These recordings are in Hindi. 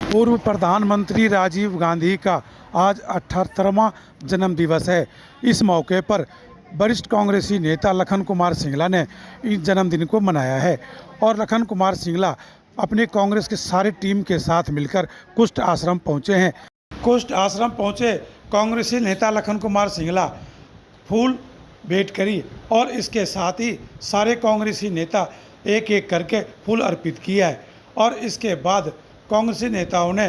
पूर्व प्रधानमंत्री राजीव गांधी का आज 78वां जन्म दिवस है। इस मौके पर वरिष्ठ कांग्रेसी नेता लखन कुमार सिंगला ने इस जन्मदिन को मनाया है और लखन कुमार सिंगला अपने कांग्रेस के सारे टीम के साथ मिलकर कुष्ठ आश्रम पहुंचे हैं। कुष्ठ आश्रम पहुंचे कांग्रेसी नेता लखन कुमार सिंगला फूल भेंट करी और इसके साथ ही सारे कांग्रेसी नेता एक एक करके फूल अर्पित किया है और इसके बाद कांग्रेसी नेताओं ने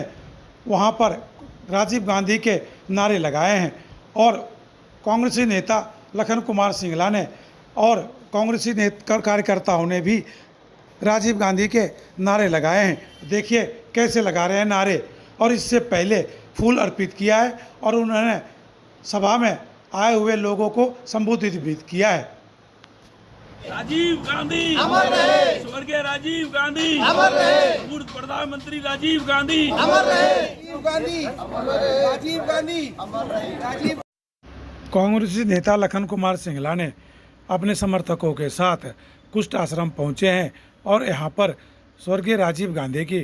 वहां पर राजीव गांधी के नारे लगाए हैं और कांग्रेसी नेता लखन कुमार सिंगला ने और कांग्रेसी कार्यकर्ताओं ने भी राजीव गांधी के नारे लगाए हैं। देखिए कैसे लगा रहे हैं नारे और इससे पहले फूल अर्पित किया है और उन्होंने सभा में आए हुए लोगों को संबोधित भी किया है। राजीव गांधी अमर रहे, स्वर्गीय राजीव गांधी अमर रहे, पूर्व प्रधानमंत्री राजीव गांधी अमर रहे, राजीव गांधी अमर रहे, राजीव गांधी अमर रहे, राजीव। कांग्रेसी नेता लखन कुमार सिंगला ने अपने समर्थकों के साथ कुष्ठ आश्रम पहुंचे हैं और यहां पर स्वर्गीय राजीव गांधी की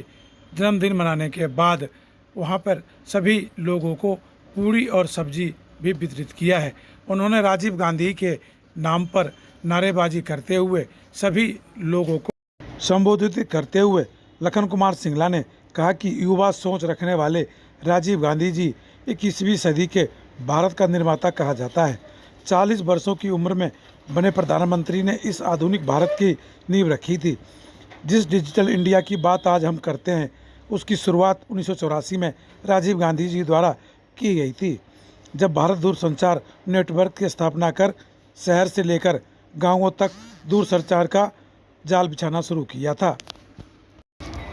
जन्मदिन मनाने के बाद वहां पर सभी लोगों को पूरी और सब्जी भी वितरित किया है। उन्होंने राजीव गांधी के नाम पर नारेबाजी करते हुए सभी लोगों को संबोधित करते हुए लखन कुमार सिंगला ने कहा कि युवा सोच रखने वाले राजीव गांधी जी 21वीं सदी के भारत का निर्माता कहा जाता है। 40 वर्षों की उम्र में बने प्रधानमंत्री ने इस आधुनिक भारत की नींव रखी थी। जिस डिजिटल इंडिया की बात आज हम करते हैं उसकी शुरुआत 1984 में राजीव गांधी जी द्वारा की गई थी, जब भारत दूरसंचार नेटवर्क की स्थापना कर शहर से लेकर गांवों तक दूरसंचार का जाल बिछाना शुरू किया था।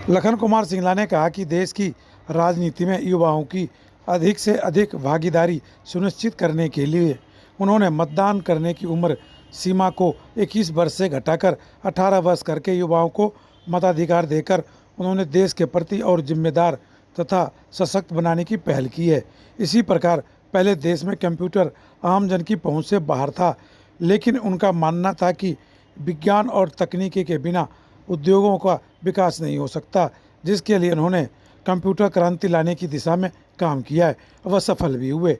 लखन कुमार सिंगला ने कहा कि देश की राजनीति में युवाओं की अधिक से अधिक भागीदारी सुनिश्चित करने के लिए उन्होंने मतदान करने की उम्र सीमा को 21 वर्ष से घटाकर 18 वर्ष करके युवाओं को मताधिकार देकर उन्होंने देश के प्रति और जिम्मेदार तथा सशक्त बनाने की पहल की है। इसी प्रकार पहले देश में कंप्यूटर आम जन की पहुंच से बाहर था, लेकिन उनका मानना था कि विज्ञान और तकनीकी के बिना उद्योगों का विकास नहीं हो सकता, जिसके लिए उन्होंने कंप्यूटर क्रांति लाने की दिशा में काम किया है। वह सफल भी हुए।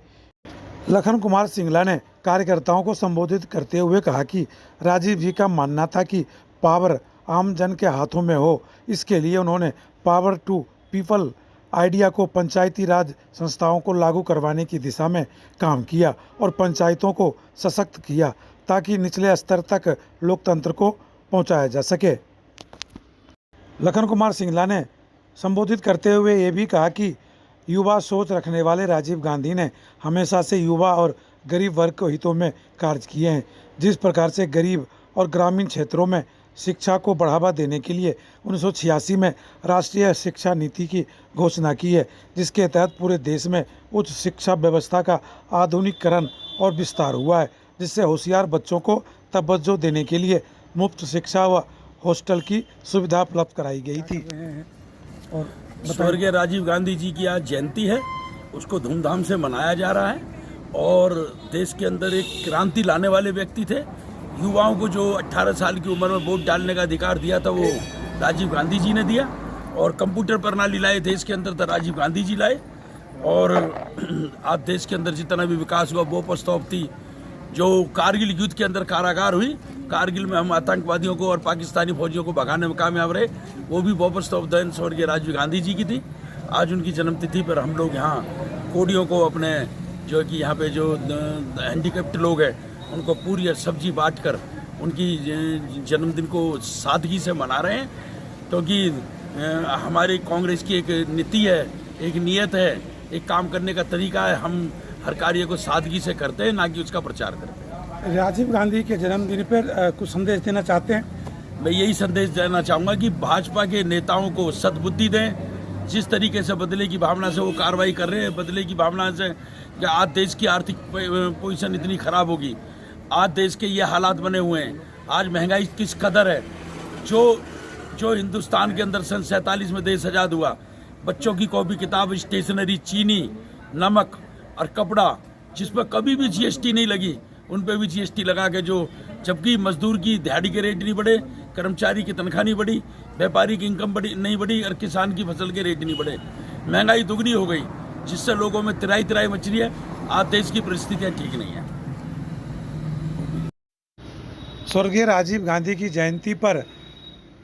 लखन कुमार सिंगला ने कार्यकर्ताओं को संबोधित करते हुए कहा कि राजीव जी का मानना था कि पावर आम जन के हाथों में हो। इसके लिए उन्होंने पावर टू पीपल आइडिया को पंचायती राज संस्थाओं को लागू करवाने की दिशा में काम किया और पंचायतों को सशक्त किया ताकि निचले स्तर तक लोकतंत्र को पहुंचाया जा सके। लखन कुमार सिंगला ने संबोधित करते हुए ये भी कहा कि युवा सोच रखने वाले राजीव गांधी ने हमेशा से युवा और गरीब वर्ग के हितों में कार्य किए हैं। जिस प्रकार से गरीब और ग्रामीण क्षेत्रों में शिक्षा को बढ़ावा देने के लिए 1986 में राष्ट्रीय शिक्षा नीति की घोषणा की है, जिसके तहत पूरे देश में उच्च शिक्षा व्यवस्था का आधुनिकीकरण और विस्तार हुआ है, जिससे होशियार बच्चों को तवज्जो देने के लिए मुफ्त शिक्षा व हॉस्टल की सुविधा उपलब्ध कराई गई थी। और स्वर्गीय राजीव गांधी जी की आज जयंती है, उसको धूमधाम से मनाया जा रहा है और देश के अंदर एक क्रांति लाने वाले व्यक्ति थे। युवाओं को जो 18 साल की उम्र में वोट डालने का अधिकार दिया था वो राजीव गांधी जी ने दिया और कंप्यूटर प्रणाली लाए देश के अंदर तो राजीव गांधी जी लाए। और आज देश के अंदर जितना भी विकास हुआ वो प्रस्ताव थी जो कारगिल युद्ध के अंदर कारागार हुई, कारगिल में हम आतंकवादियों को और पाकिस्तानी फौजियों को भगाने में कामयाब रहे, वो भी वापस देन स्वर्गीय राजीव गांधी जी की थी। आज उनकी जन्मतिथि पर हम लोग यहाँ कोडियों को अपने जो कि यहाँ पे जो हैंडीकैप्ड लोग हैं उनको पूरी सब्जी बांट कर उनकी जन्मदिन को सादगी से मना रहे हैं, क्योंकि हमारी कांग्रेस की एक नीति है, एक नियत है, एक काम करने का तरीका है। हम हर कार्य को सादगी से करते हैं, ना कि उसका प्रचार करते हैं। राजीव गांधी के जन्मदिन पर कुछ संदेश देना चाहते हैं? मैं यही संदेश देना चाहूँगा कि भाजपा के नेताओं को सद्बुद्धि दें। जिस तरीके से बदले की भावना से वो कार्रवाई कर रहे हैं, बदले की भावना से कि आज देश की आर्थिक पोजीशन इतनी खराब होगी, आज देश के ये हालात बने हुए हैं, आज महंगाई किस कदर है, जो हिंदुस्तान के अंदर सन 47 में देश आज़ाद हुआ, बच्चों की कॉपी किताब, स्टेशनरी, चीनी, नमक और कपड़ा जिस पर कभी भी जीएसटी नहीं लगी, उन पर भी जीएसटी लगा के जो, जबकि मजदूर की दिहाड़ी के रेट नहीं बढ़े, कर्मचारी की तनख्वाह नहीं बढ़ी, व्यापारी की इनकम नहीं बढ़ी और किसान की फसल के रेट नहीं बढ़े। महंगाई दुगनी हो गई, जिससे लोगों में तिराई तिराई मच रही है। आज देश की परिस्थितियाँ ठीक नहीं है। स्वर्गीय राजीव गांधी की जयंती पर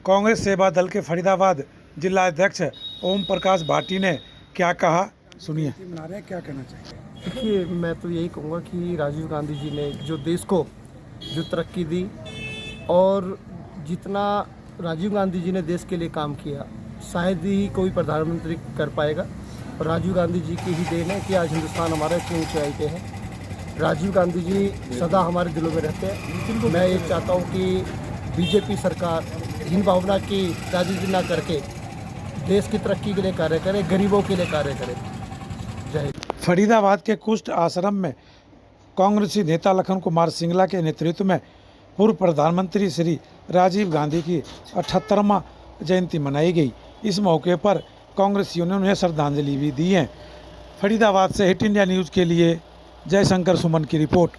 कांग्रेस सेवा दल के फरीदाबाद जिला अध्यक्ष ओम प्रकाश भाटी ने क्या कहा, सुनिए। मना रहे हैं, क्या कहना चाहिए? देखिए, मैं तो यही कहूँगा कि राजीव गांधी जी ने जो देश को जो तरक्की दी और जितना राजीव गांधी जी ने देश के लिए काम किया, शायद ही कोई प्रधानमंत्री कर पाएगा। और राजीव गांधी जी की ही देन है कि आज हिंदुस्तान हमारा इतनी ऊंचाई पे है। राजीव गांधी जी सदा हमारे दिलों में रहते हैं। मैं ये चाहता हूँ कि बीजेपी सरकार हीन भावना की राजनीति ना करके देश की तरक्की के लिए कार्य करे, गरीबों के लिए कार्य करे। जय हिंद। फरीदाबाद के कुष्ठ आश्रम में कांग्रेसी नेता लखन कुमार सिंगला के नेतृत्व में पूर्व प्रधानमंत्री श्री राजीव गांधी की 78वां जयंती मनाई गई। इस मौके पर कांग्रेसियों ने उन्हें श्रद्धांजलि भी दी है। फरीदाबाद से हिट इंडिया न्यूज़ के लिए जयशंकर सुमन की रिपोर्ट।